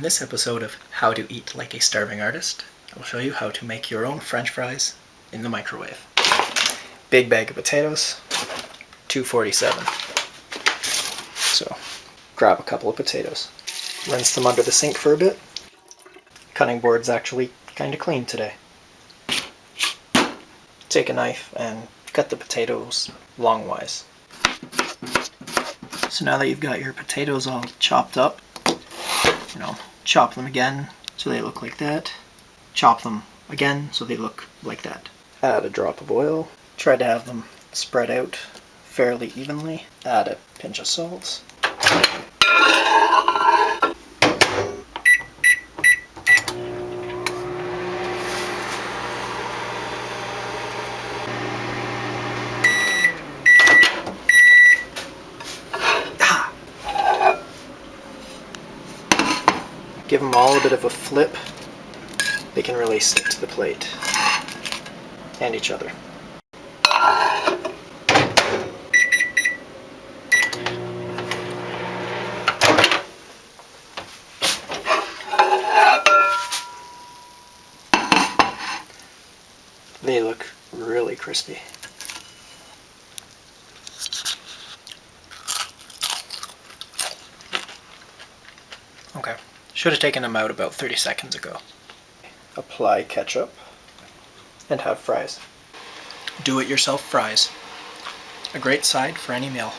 this episode of How to Eat Like a Starving Artist, I will show you how to make your own French fries in the microwave. Big bag of potatoes, $2.47. So, grab a couple of potatoes. Rinse them under the sink for a bit. Cutting board's actually kind of clean today. Take a knife and cut the potatoes longwise. So now that you've got your potatoes all chopped up, chop them again so they look like that. Chop them again so they look like that. Add a drop of oil. Try to have them spread out fairly evenly. Add a pinch of salt. Give them all a bit of a flip. They can really stick to the plate and each other. They look really crispy. Okay, should have taken them out about 30 seconds ago. Apply ketchup and have fries. Do-it-yourself fries. A great side for any meal.